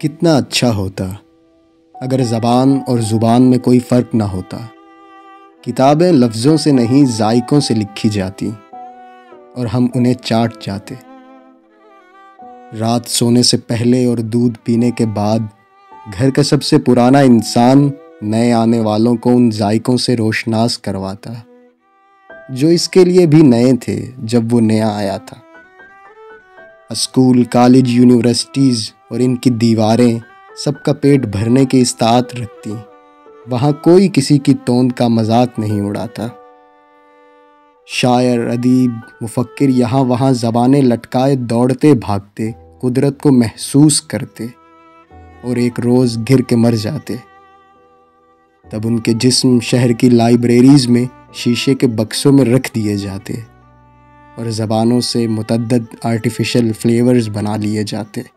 کتنا اچھا ہوتا اگر زبان اور زبان میں کوئی فرق نہ ہوتا۔ کتابیں لفظوں سے نہیں ذائقوں سے لکھی جاتی اور ہم انہیں چاٹ جاتے۔ رات سونے سے پہلے اور دودھ پینے کے بعد گھر کا سب سے پرانا انسان نئے آنے والوں کو ان ذائقوں سے روشناس کرواتا جو اس کے لیے بھی نئے تھے جب وہ نیا آیا تھا۔ اسکول، کالج، یونیورسٹیز اور ان کی دیواریں سب کا پیٹ بھرنے کی استعداد رکھتی۔ وہاں کوئی کسی کی توند کا مذاق نہیں اڑاتا۔ شاعر، ادیب، مفکر یہاں وہاں زبانیں لٹکائے دوڑتے بھاگتے، قدرت کو محسوس کرتے اور ایک روز گر کے مر جاتے۔ تب ان کے جسم شہر کی لائبریریز میں شیشے کے بکسوں میں رکھ دیے جاتے اور زبانوں سے متعدد آرٹیفیشل فلیورز بنا لیے جاتے۔